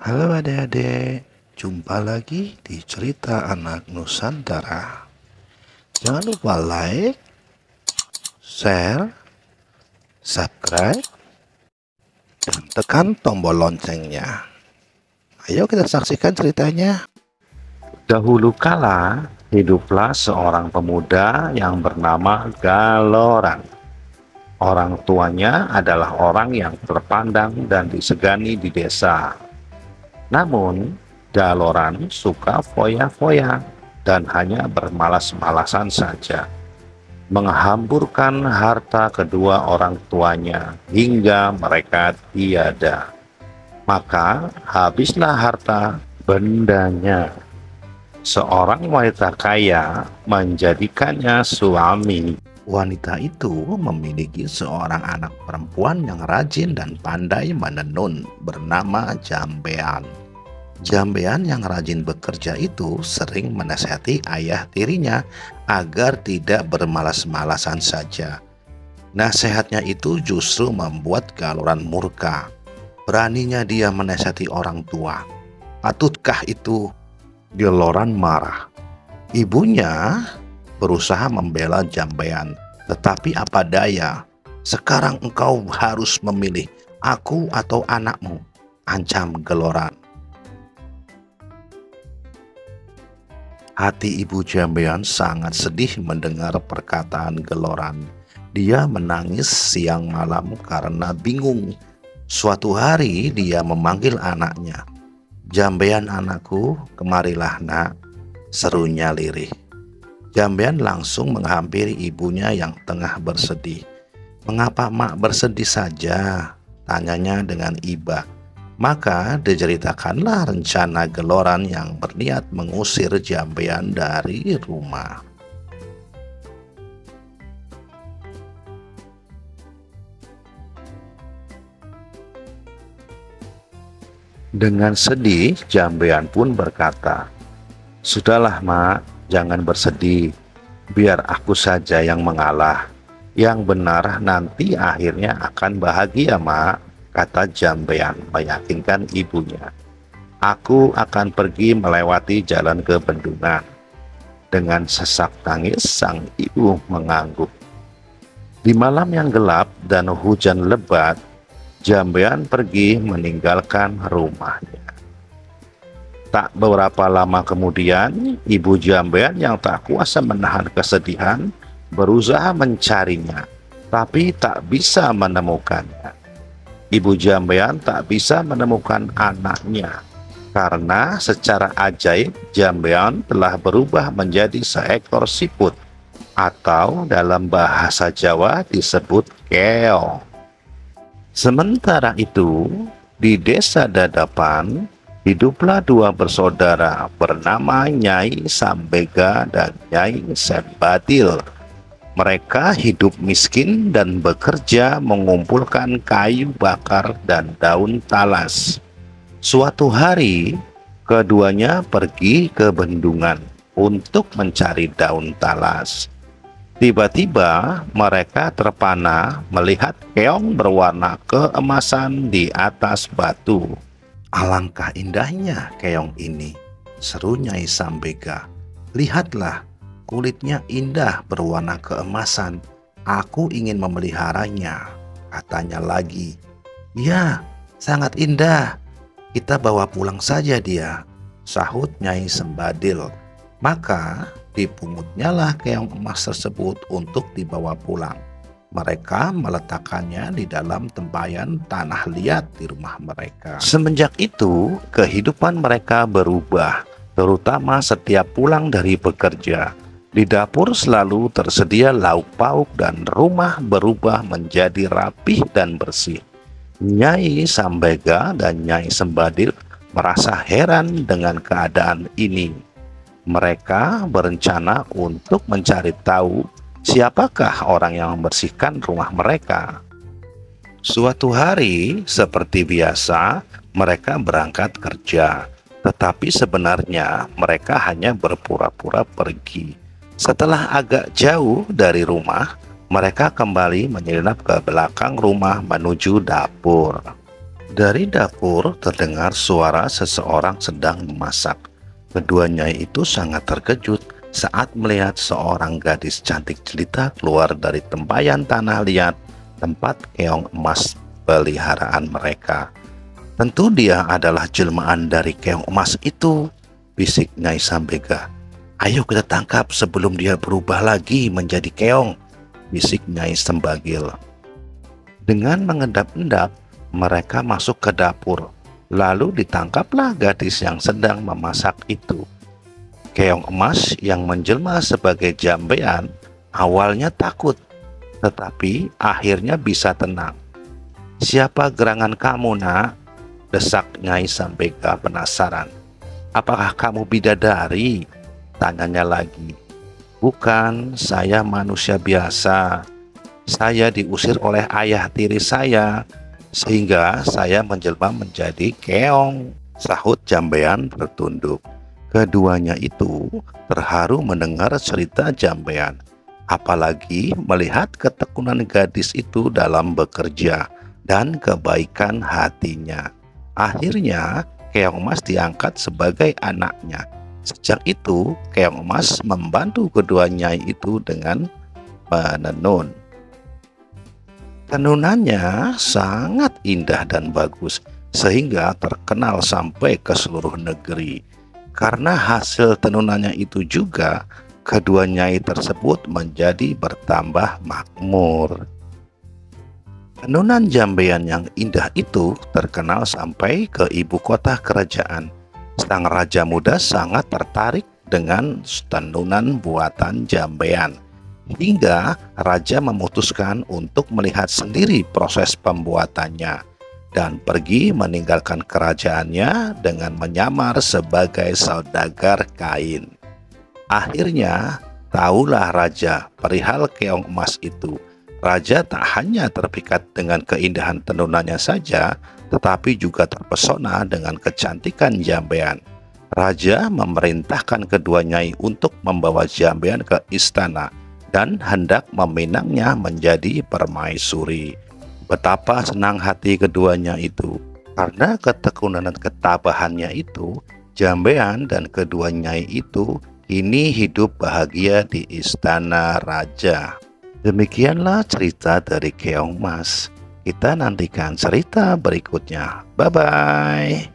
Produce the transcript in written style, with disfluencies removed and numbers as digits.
Halo adik-adik, jumpa lagi di cerita anak Nusantara. Jangan lupa like, share, subscribe, dan tekan tombol loncengnya. Ayo kita saksikan ceritanya. Dahulu kala, hiduplah seorang pemuda yang bernama Galoran. Orang tuanya adalah orang yang terpandang dan disegani di desa. Namun, Galoran suka foya-foya dan hanya bermalas-malasan saja, menghamburkan harta kedua orang tuanya hingga mereka tiada. Maka habislah harta bendanya. Seorang wanita kaya menjadikannya suami. Wanita itu memiliki seorang anak perempuan yang rajin dan pandai menenun bernama Jambean. Jambean yang rajin bekerja itu sering menasihati ayah tirinya agar tidak bermalas-malasan saja. Nasihatnya itu justru membuat Galoran murka. Beraninya dia menasihati orang tua. Patutkah itu? Galoran marah. Ibunya berusaha membela Jambean, tetapi apa daya, sekarang engkau harus memilih aku atau anakmu, ancam Galoran. Hati ibu Jambean sangat sedih mendengar perkataan Galoran. Dia menangis siang malam karena bingung. Suatu hari dia memanggil anaknya. "Jambean anakku, kemarilah nak," serunya lirih. Jambean langsung menghampiri ibunya yang tengah bersedih. "Mengapa mak bersedih saja?" tanyanya dengan iba. Maka diceritakanlah rencana Galoran yang berniat mengusir Jambean dari rumah. Dengan sedih, Jambean pun berkata, "Sudahlah mak, jangan bersedih. Biar aku saja yang mengalah. Yang benar nanti akhirnya akan bahagia mak," kata Jambean meyakinkan ibunya. "Aku akan pergi melewati jalan ke bendungan." Dengan sesak tangis sang ibu mengangguk. Di malam yang gelap dan hujan lebat, Jambean pergi meninggalkan rumahnya. Tak beberapa lama kemudian, ibu Jambean yang tak kuasa menahan kesedihan berusaha mencarinya, tapi tak bisa menemukannya. Ibu Jambean tak bisa menemukan anaknya, karena secara ajaib Jambean telah berubah menjadi seekor siput, atau dalam bahasa Jawa disebut keong. Sementara itu, di desa Dadapan, hiduplah dua bersaudara bernama Nyai Sambega dan Nyai Sembadil. Mereka hidup miskin dan bekerja mengumpulkan kayu bakar dan daun talas. Suatu hari, keduanya pergi ke bendungan untuk mencari daun talas. Tiba-tiba mereka terpana melihat keong berwarna keemasan di atas batu. "Alangkah indahnya keong ini," seru Nyai Sambega. "Lihatlah, kulitnya indah berwarna keemasan. Aku ingin memeliharanya," katanya lagi. "Ya, sangat indah. Kita bawa pulang saja dia," sahut Nyai Sembadil. Maka dipungutnyalah keong emas tersebut untuk dibawa pulang. Mereka meletakkannya di dalam tempayan tanah liat di rumah mereka. Semenjak itu, kehidupan mereka berubah, terutama setiap pulang dari bekerja. Di dapur selalu tersedia lauk pauk dan rumah berubah menjadi rapih dan bersih. Nyai Sambega dan Nyai Sembadil merasa heran dengan keadaan ini. Mereka berencana untuk mencari tahu siapakah orang yang membersihkan rumah mereka. Suatu hari, seperti biasa, mereka berangkat kerja. Tetapi sebenarnya mereka hanya berpura-pura pergi. Setelah agak jauh dari rumah, mereka kembali menyelinap ke belakang rumah menuju dapur. Dari dapur terdengar suara seseorang sedang memasak. Kedua nyai itu sangat terkejut saat melihat seorang gadis cantik jelita keluar dari tempayan tanah liat tempat keong emas peliharaan mereka. Tentu dia adalah jelmaan dari keong emas itu, bisik Nyai Sambega. Ayo kita tangkap sebelum dia berubah lagi menjadi keong, bisik Nyai Sembagil. Dengan mengendap-endap, mereka masuk ke dapur. Lalu ditangkaplah gadis yang sedang memasak itu. Keong emas yang menjelma sebagai jambean awalnya takut, tetapi akhirnya bisa tenang. Siapa gerangan kamu, nak? Desak Nyai Sambega penasaran. Apakah kamu bidadari? Tanyanya lagi. Bukan, saya manusia biasa. Saya diusir oleh ayah tiri saya, sehingga saya menjelma menjadi keong, sahut jambean tertunduk. Keduanya itu terharu mendengar cerita jambean, apalagi melihat ketekunan gadis itu dalam bekerja dan kebaikan hatinya. Akhirnya keong emas diangkat sebagai anaknya. Sejak itu keong emas membantu kedua nyai itu dengan menenun. Tenunannya sangat indah dan bagus, sehingga terkenal sampai ke seluruh negeri. Karena hasil tenunannya itu juga, kedua nyai tersebut menjadi bertambah makmur. Tenunan jambean yang indah itu terkenal sampai ke ibu kota kerajaan. Sang raja muda sangat tertarik dengan tenunan buatan jambean, hingga raja memutuskan untuk melihat sendiri proses pembuatannya dan pergi meninggalkan kerajaannya dengan menyamar sebagai saudagar kain. Akhirnya tahulah raja perihal keong emas itu. Raja tak hanya terpikat dengan keindahan tenunannya saja, tetapi juga terpesona dengan kecantikan jambean. Raja memerintahkan kedua nyai untuk membawa jambean ke istana dan hendak meminangnya menjadi permaisuri. Betapa senang hati keduanya itu. Karena ketekunan dan ketabahannya itu, jambean dan kedua nyai itu kini hidup bahagia di istana raja. Demikianlah cerita dari keong emas. Kita nantikan cerita berikutnya. Bye-bye.